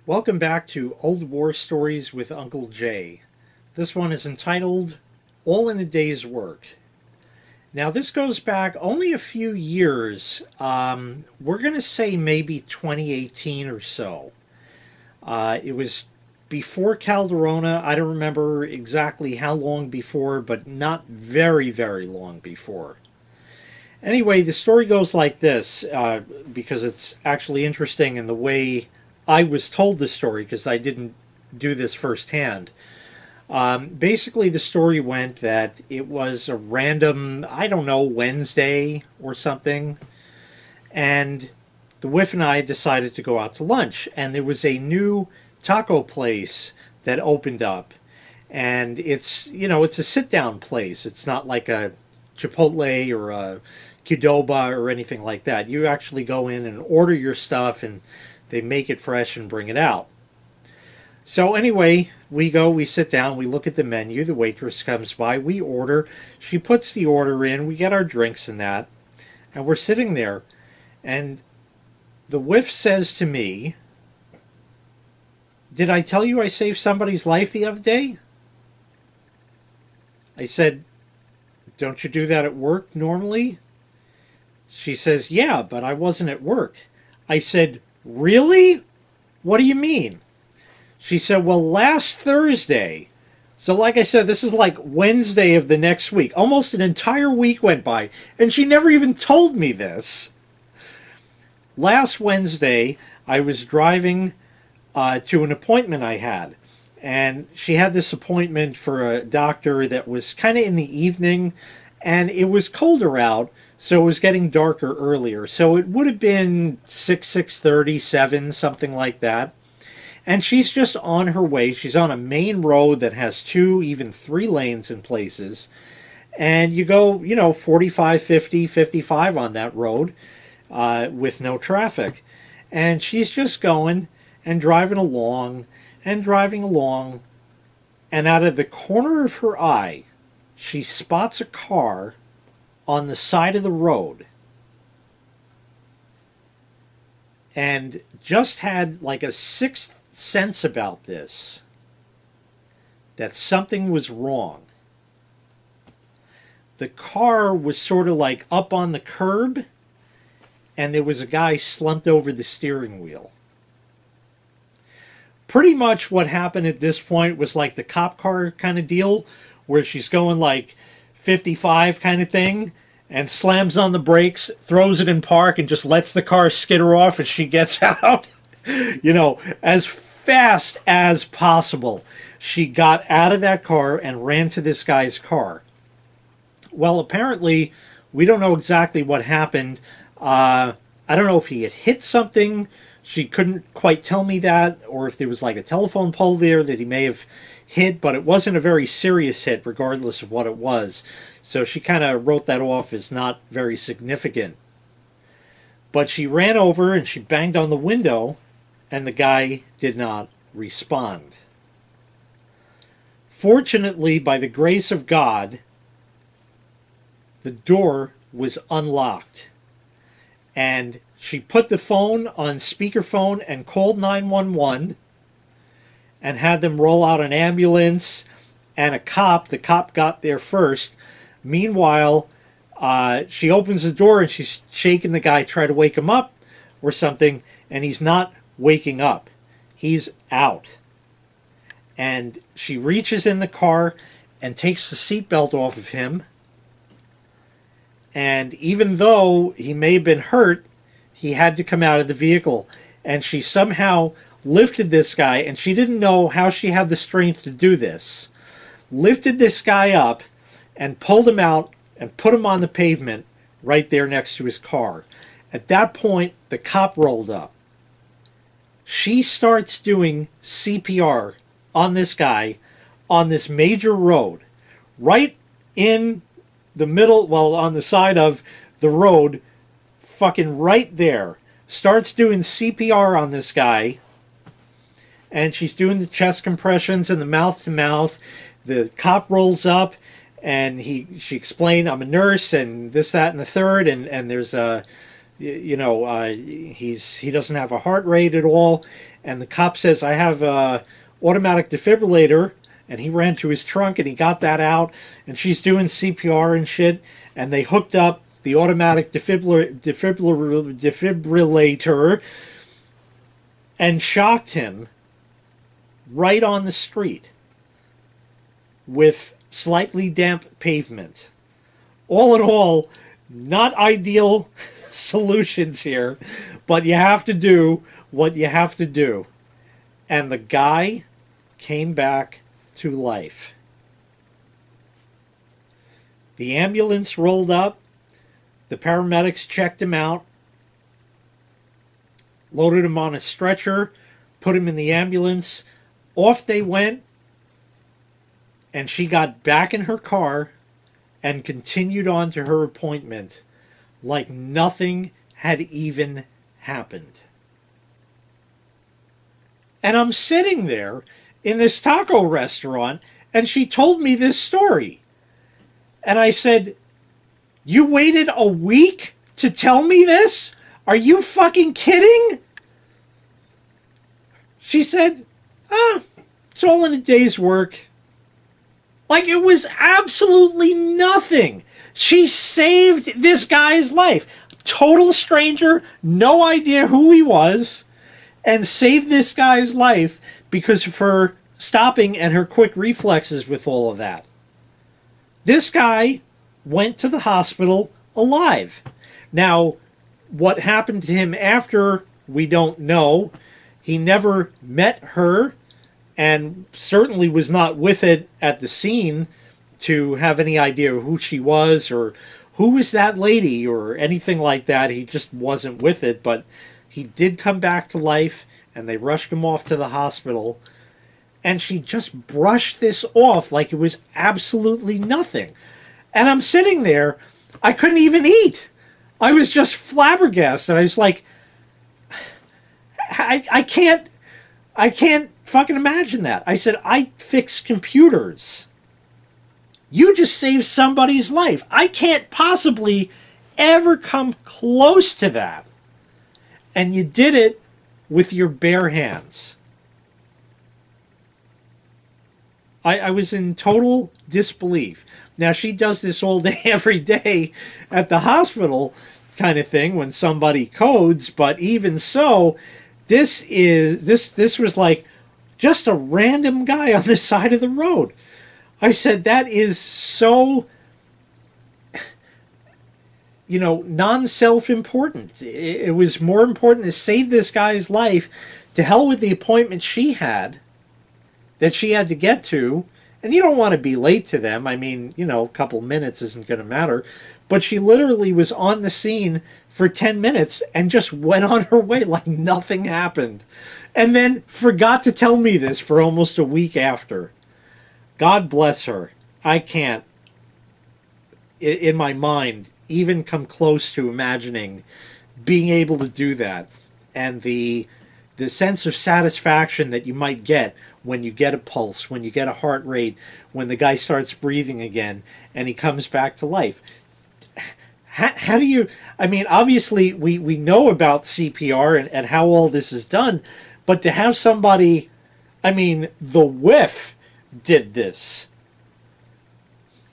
Welcome back to Old War Stories with Uncle Jay. This one is entitled All in a Day's Work. Now, this goes back only a few years. We're going to say maybe 2018 or so. It was before Calderona. I don't remember exactly how long before, but not very, very long before. Anyway, the story goes like this because it's actually interesting in the way I was told the story because I didn't do this firsthand. Basically, the story went that it was a random, I don't know, Wednesday or something, and the wife and I decided to go out to lunch, and there was a new taco place that opened up, and it's a sit down place. It's not like a Chipotle or a Qdoba or anything like that. You actually go in and order your stuff, and they make it fresh and bring it out. So anyway, we sit down, we look at the menu, the waitress comes by, we order, she puts the order in, we get our drinks and that, and we're sitting there, and the whiff says to me, "Did I tell you I saved somebody's life the other day?" I said, "Don't you do that at work normally?" She says, "Yeah, but I wasn't at work." I said, "Really? What do you mean?" She said, "Well, last Thursday." So, like I said, this is like Wednesday of the next week. Almost an entire week went by, and she never even told me this. Last Wednesday, I was driving to an appointment I had. And she had this appointment for a doctor that was kind of in the evening, and it was colder out, so it was getting darker earlier. So it would have been 6:30, 7, something like that. And she's just on her way. She's on a main road that has two, even three lanes in places. And you go, 45, 50, 55 on that road with no traffic. And she's just going and driving along and driving along. And out of the corner of her eye, she spots a car on the side of the road and just had like a sixth sense about this, that something was wrong. The car was sort of like up on the curb, and there was a guy slumped over the steering wheel. Pretty much what happened at this point was like the cop car kind of deal, where she's going like 55 kind of thing, and slams on the brakes, throws it in park, and just lets the car skitter off as she gets out. As fast as possible. She got out of that car and ran to this guy's car. Well, apparently, we don't know exactly what happened. I don't know if he had hit something. She couldn't quite tell me that, or if there was like a telephone pole there that he may have hit, but it wasn't a very serious hit, regardless of what it was. So she kind of wrote that off as not very significant. But she ran over and she banged on the window, and the guy did not respond. Fortunately, by the grace of God, the door was unlocked. And she put the phone on speakerphone and called 911 and had them roll out an ambulance and a cop. The cop got there first. Meanwhile, she opens the door and she's shaking the guy, try to wake him up or something, and he's not waking up. He's out. And she reaches in the car and takes the seatbelt off of him. And even though he may have been hurt, he had to come out of the vehicle. And she somehow lifted this guy, and she didn't know how she had the strength to do this. Lifted this guy up and pulled him out and put him on the pavement right there next to his car. At that point, the cop rolled up. She starts doing CPR on this guy on this major road, right in the middle, well, on the side of the road, fucking right there. Starts doing CPR on this guy, and she's doing the chest compressions and the mouth to mouth. The cop rolls up, and she explained, "I'm a nurse," and this, that, and the third, and there's a he doesn't have a heart rate at all, and the cop says, I have a automatic defibrillator, and he ran to his trunk and he got that out, and she's doing CPR and shit, and they hooked up the automatic defibrillator and shocked him right on the street with slightly damp pavement. All in all, not ideal solutions here, but you have to do what you have to do. And the guy came back to life. The ambulance rolled up. The paramedics checked him out, loaded him on a stretcher, put him in the ambulance. Off they went, and she got back in her car and continued on to her appointment like nothing had even happened. And I'm sitting there in this taco restaurant, and she told me this story. And I said, you waited a week to tell me this? Are you fucking kidding? She said, it's all in a day's work. Like it was absolutely nothing. She saved this guy's life. Total stranger, no idea who he was, and saved this guy's life because of her stopping and her quick reflexes with all of that. This guy went to the hospital alive. Now, what happened to him after, we don't know. He never met her and certainly was not with it at the scene to have any idea who she was or who was that lady or anything like that. He just wasn't with it, but he did come back to life and they rushed him off to the hospital. And she just brushed this off like it was absolutely nothing. And I'm sitting there, I couldn't even eat. I was just flabbergasted. I was like, I can't fucking imagine that. I said, I fix computers. You just saved somebody's life. I can't possibly ever come close to that. And you did it with your bare hands. I was in total disbelief. Now, she does this all day, every day at the hospital kind of thing when somebody codes, but even so, this was like just a random guy on the side of the road. I said, that is so, non-self-important. It was more important to save this guy's life. To hell with the appointment she had that she had to get to, and you don't want to be late to them. I mean, a couple minutes isn't going to matter. But she literally was on the scene for 10 minutes and just went on her way like nothing happened. And then forgot to tell me this for almost a week after. God bless her. I can't, in my mind, even come close to imagining being able to do that. And the sense of satisfaction that you might get when you get a pulse, when you get a heart rate, when the guy starts breathing again and he comes back to life. How do you, obviously we know about CPR and how all this is done, but to have somebody, the whiff did this.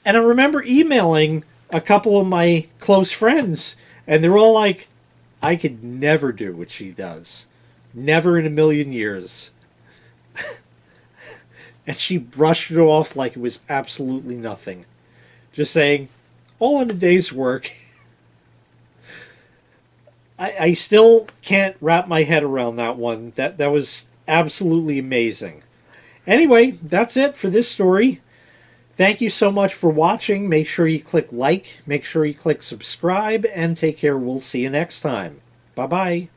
And I remember emailing a couple of my close friends and they're all like, I could never do what she does. Never in a million years. And she brushed it off like it was absolutely nothing. Just saying, all in a day's work. I still can't wrap my head around that one. That was absolutely amazing. Anyway, that's it for this story. Thank you so much for watching. Make sure you click like, make sure you click subscribe, and take care. We'll see you next time. Bye-bye.